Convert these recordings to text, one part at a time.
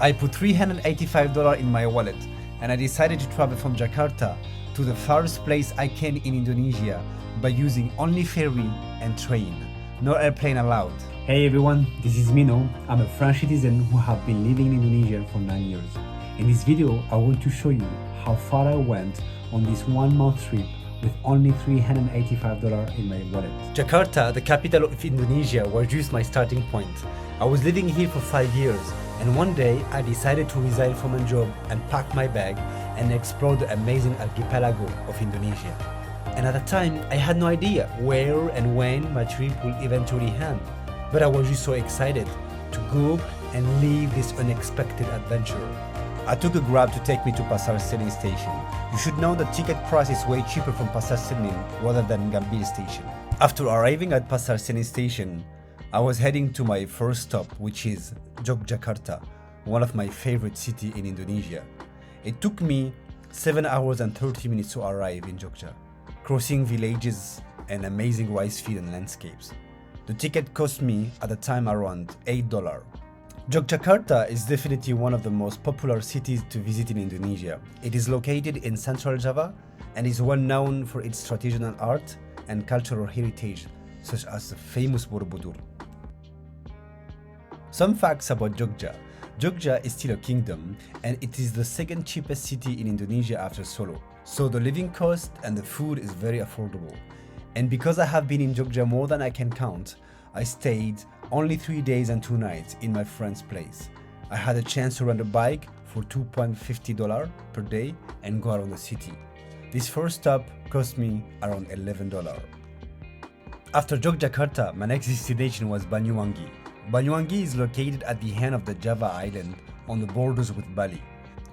I put $385 in my wallet and I decided to travel from Jakarta to the farthest place I can in Indonesia by using only ferry and train. No airplane allowed. Hey everyone, this is Mino. I'm a French citizen who have been living in Indonesia for 9 years. In this video, I want to show you how far I went on this 1 month trip with only $385 in my wallet. Jakarta, the capital of Indonesia, was just my starting point. I was living here for 5 years, and one day I decided to resign from a job and pack my bag and explore the amazing archipelago of Indonesia. And at the time, I had no idea where and when my trip would eventually end. But I was just so excited to go and live this unexpected adventure. I took a Grab to take me to Pasar Senen station. You should know the ticket price is way cheaper from Pasar Senen rather than Gambir station. After arriving at Pasar Senen station, I was heading to my first stop, which is Yogyakarta, one of my favorite cities in Indonesia. It took me 7 hours and 30 minutes to arrive in Jogja, crossing villages and amazing rice fields and landscapes. The ticket cost me at the time around $8. Yogyakarta is definitely one of the most popular cities to visit in Indonesia. It is located in central Java and is well known for its traditional art and cultural heritage, such as the famous Borobudur. Some facts about Jogja. Jogja is still a kingdom and it is the second cheapest city in Indonesia after Solo. So the living cost and the food is very affordable. And because I have been in Jogja more than I can count, I stayed only 3 days and 2 nights in my friend's place. I had a chance to rent a bike for $2.50 per day and go around the city. This first stop cost me around $11. After Yogyakarta, my next destination was Banyuwangi. Banyuwangi is located at the end of the Java island on the borders with Bali.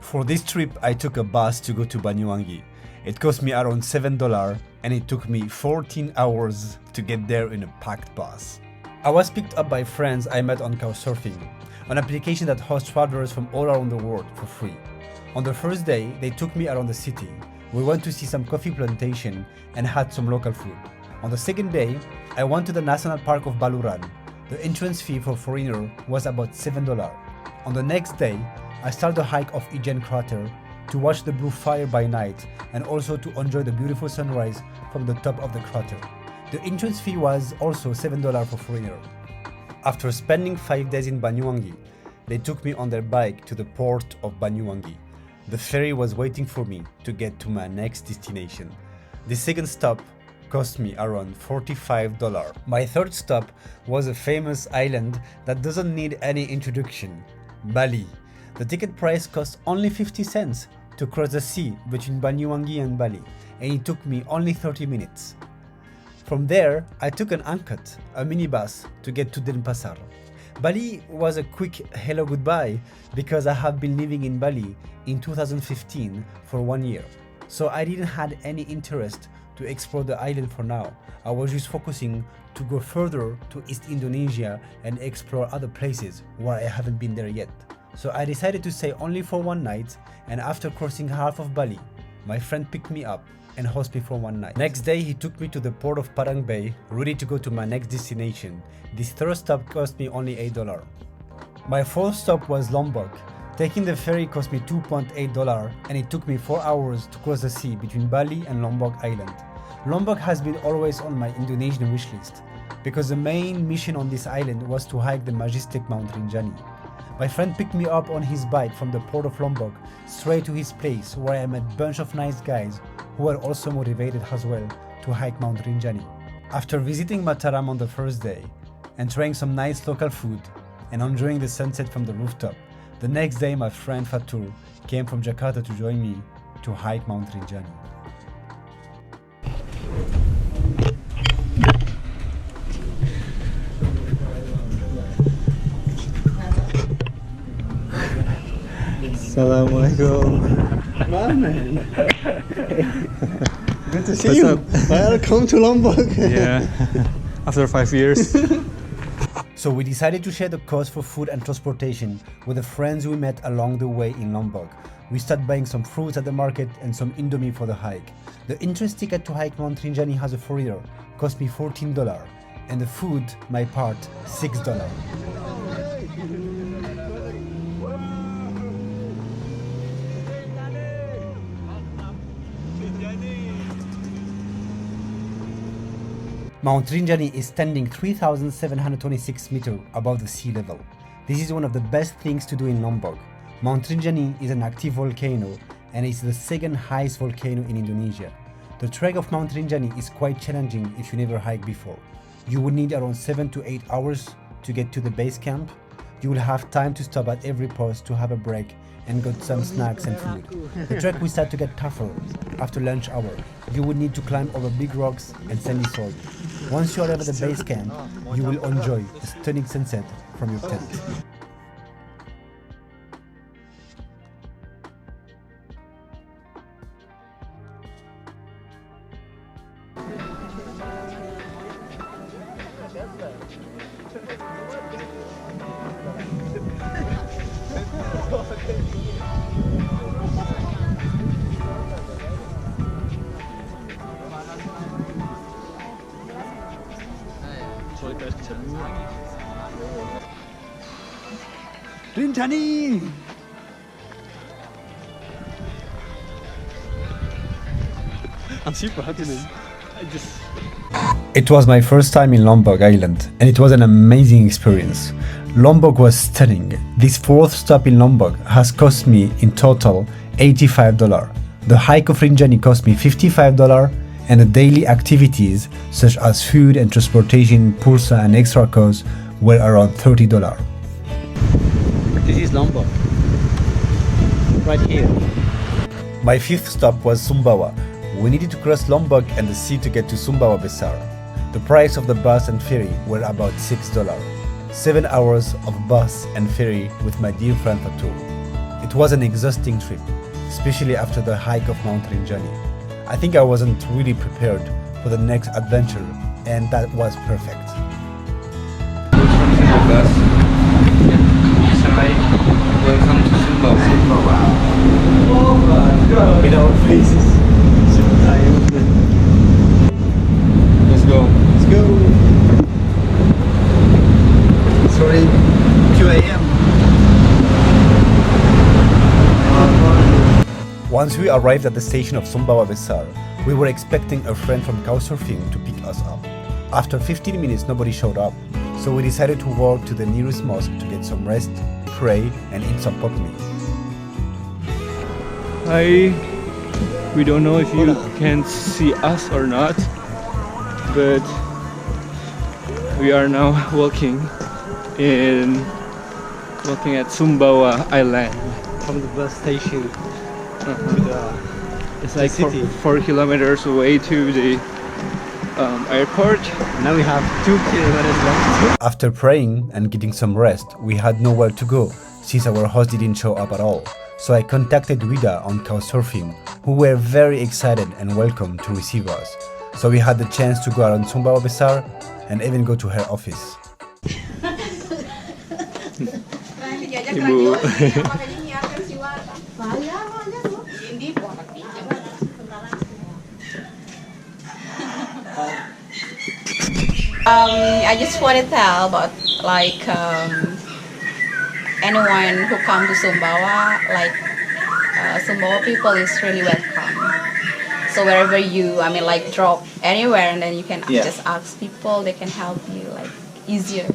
For this trip, I took a bus to go to Banyuwangi. It cost me around $7 and it took me 14 hours to get there in a packed bus. I was picked up by friends I met on Couchsurfing, an application that hosts travelers from all around the world for free. On the first day, they took me around the city. We went to see some coffee plantation and had some local food. On the second day, I went to the National Park of Baluran. The entrance fee for foreigner was about $7. On the next day, I started a hike of Ijen Crater to watch the blue fire by night and also to enjoy the beautiful sunrise from the top of the crater. The entrance fee was also $7 for foreigner. After spending 5 days in Banyuwangi, they took me on their bike to the port of Banyuwangi. The ferry was waiting for me to get to my next destination. The second stop cost me around $45. My third stop was a famous island that doesn't need any introduction, Bali. The ticket price cost only 50 cents to cross the sea between Banyuwangi and Bali, and it took me only 30 minutes. From there, I took an angkot, a minibus, to get to Denpasar. Bali was a quick hello goodbye because I have been living in Bali in 2015 for 1 year. So I didn't have any interest to explore the island for now. I was just focusing to go further to East Indonesia and explore other places where I haven't been there yet. So I decided to stay only for 1 night, and after crossing half of Bali, my friend picked me up and hosted me for 1 night. Next day, he took me to the port of Padang Bay, ready to go to my next destination. This third stop cost me only $8. My fourth stop was Lombok. Taking the ferry cost me $2.8 and it took me 4 hours to cross the sea between Bali and Lombok Island. Lombok has been always on my Indonesian wishlist because the main mission on this island was to hike the majestic Mount Rinjani. My friend picked me up on his bike from the port of Lombok straight to his place where I met a bunch of nice guys who were also motivated as well to hike Mount Rinjani. After visiting Mataram on the first day and trying some nice local food and enjoying the sunset from the rooftop, the next day my friend Fatur came from Jakarta to join me to hike Mount Rinjani. Assalamualaikum. Man. Good to see What's you. up? Welcome to Lombok. Yeah, after 5 years. So we decided to share the cost for food and transportation with the friends we met along the way in Lombok. We started buying some fruits at the market and some Indomie for the hike. The entrance ticket to hike Mount Rinjani as a foreigner cost me $14 and the food, my part, $6. Mount Rinjani is standing 3,726 meters above the sea level. This is one of the best things to do in Lombok. Mount Rinjani is an active volcano and is the second highest volcano in Indonesia. The trek of Mount Rinjani is quite challenging if you never hiked before. You would need around 7 to 8 hours to get to the base camp. You will have time to stop at every post to have a break and get some snacks and food. The trek will start to get tougher after lunch hour. You will need to climb over big rocks and sandy soil. Once you arrive at the base camp, you will enjoy a stunning sunset from your tent. Rinjani! I'm super happy, man. It was my first time in Lombok Island and it was an amazing experience. Lombok was stunning. This fourth stop in Lombok has cost me in total $85. The hike of Rinjani cost me $55 and the daily activities such as food and transportation, pulsa and extra costs were around $30. This is Lombok. Right here. My fifth stop was Sumbawa. We needed to cross Lombok and the sea to get to Sumbawa Besar. The price of the bus and ferry were about $6. 7 hours of bus and ferry with my dear friend Fatou. It was an exhausting trip, especially after the hike of Mount Rinjani. I think I wasn't really prepared for the next adventure and that was perfect. Welcome to Sumbawa. Oh my god! With our faces. So tired. Let's go. Let's go! It's already 2 a.m. Once we arrived at the station of Sumbawa Besar, we were expecting a friend from Couchsurfing to pick us up. After 15 minutes nobody showed up, so we decided to walk to the nearest mosque to get some rest, pray and eat some pop mie. Hi, we don't know if you can see us or not, but we are now walking at Sumbawa Island. From the bus station to the It's like city. 4 kilometers away to the airport. Now we have 2 kilometers left. After praying and getting some rest, we had nowhere to go since our host didn't show up at all. So I contacted Wida on Couchsurfing, who were very excited and welcome to receive us. So we had the chance to go around Sumbawa Besar and even go to her office. Ibu. I just want to tell about anyone who come to Sumbawa, Sumbawa people is really welcome. So wherever you, drop anywhere and then you can just ask people, they can help you easier.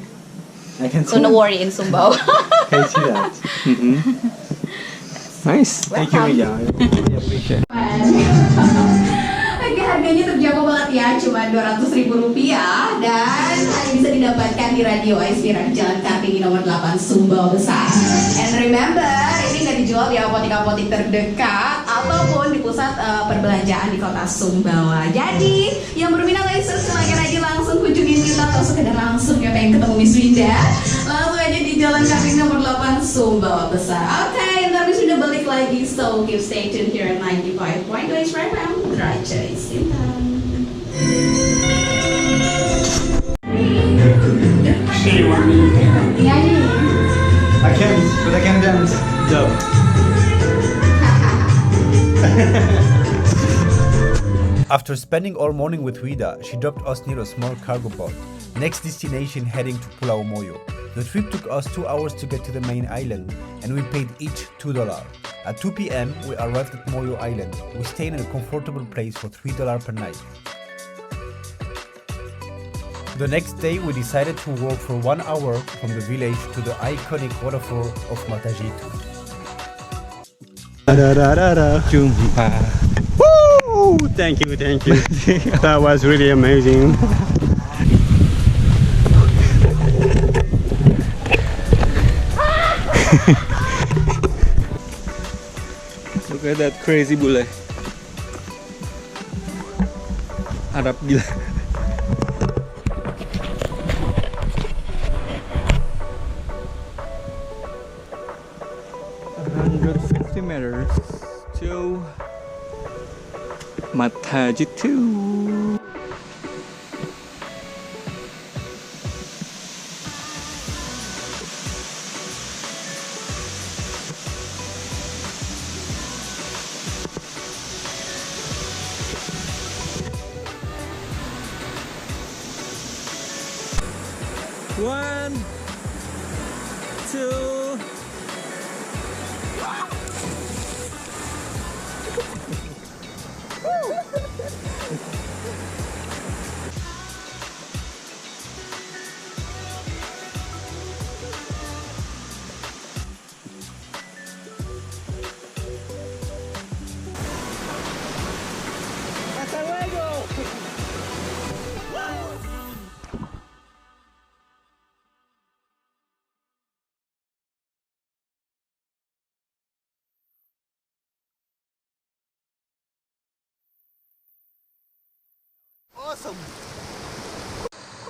I can So no worry in Sumbawa. Can see that. Nice. Thank you, Mia. I really appreciate it. Harganya terjangkau banget ya, cuma Rp200.000 dan hanya bisa didapatkan di Radio Aisviran Jalan Kartini nomor 8 Sumbawa Besar. And remember, ini nggak dijual di apotek-apotek terdekat ataupun di pusat perbelanjaan di kota Sumbawa. Jadi yang berminat silakan aja langsung kunjungin kita atau sekedar langsung ya pengen ketemu Miss Winda, langsung aja di Jalan Kartini nomor 8 Sumbawa Besar. Oke, ntar Miss Winda balik lagi, so keep stay tuned here at 95.2 FM Raja Isintan. I can't, but I can dance. Dub. After spending all morning with Wida, she dropped us near a small cargo boat. Next destination heading to Pulau Moyo. The trip took us 2 hours to get to the main island and we paid each $2. At 2 p.m. we arrived at Moyo Island. We stayed in a comfortable place for $3 per night. The next day, we decided to walk for 1 hour from the village to the iconic waterfall of Matajitu. Jumpa. Woo! Thank you. That was really amazing. Look at that crazy bule. Arab gila. 150 meters to Matajitu. One, two.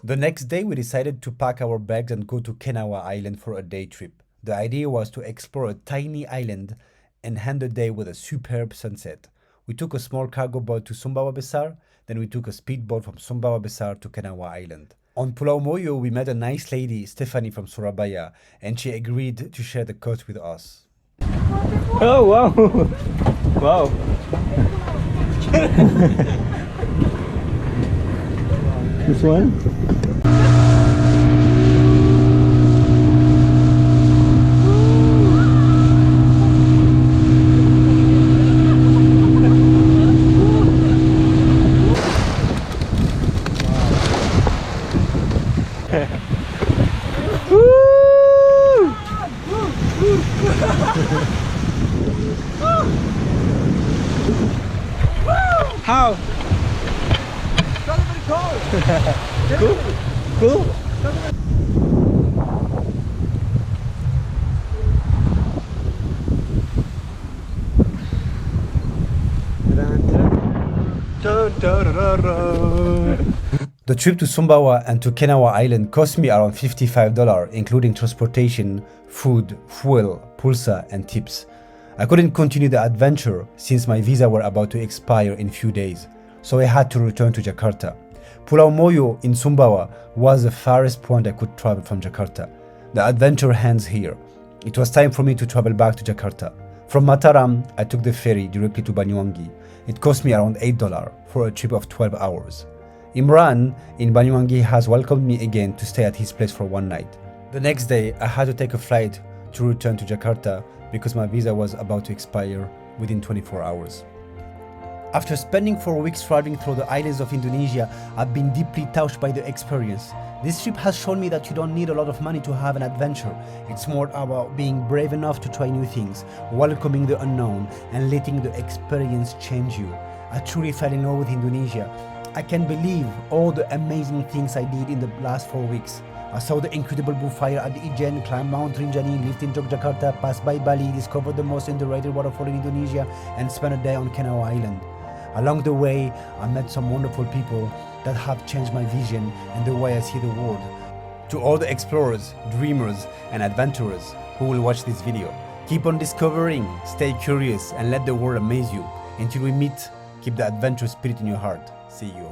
The next day, we decided to pack our bags and go to Kenawa Island for a day trip. The idea was to explore a tiny island and end the day with a superb sunset. We took a small cargo boat to Sumbawa Besar, then we took a speedboat from Sumbawa Besar to Kenawa Island. On Pulau Moyo, we met a nice lady, Stephanie from Surabaya, and she agreed to share the cost with us. Oh wow! Wow! This one? How? Cool? The trip to Sumbawa and to Kenawa Island cost me around $55, including transportation, food, fuel, pulsa, and tips. I couldn't continue the adventure since my visa were about to expire in few days, so I had to return to Jakarta. Pulau Moyo in Sumbawa was the farthest point I could travel from Jakarta. The adventure ends here. It was time for me to travel back to Jakarta. From Mataram, I took the ferry directly to Banyuwangi. It cost me around $8 for a trip of 12 hours. Imran in Banyuwangi has welcomed me again to stay at his place for one night. The next day, I had to take a flight to return to Jakarta because my visa was about to expire within 24 hours. After spending 4 weeks traveling through the islands of Indonesia, I've been deeply touched by the experience. This trip has shown me that you don't need a lot of money to have an adventure. It's more about being brave enough to try new things, welcoming the unknown, and letting the experience change you. I truly fell in love with Indonesia. I can't believe all the amazing things I did in the last 4 weeks. I saw the incredible bushfire at the Ijen, climbed Mount Rinjani, lived in Yogyakarta, passed by Bali, discovered the most underrated waterfall in Indonesia, and spent a day on Kenawa Island. Along the way, I met some wonderful people that have changed my vision and the way I see the world. To all the explorers, dreamers, and adventurers who will watch this video, keep on discovering, stay curious, and let the world amaze you. Until we meet, keep the adventure spirit in your heart. See you.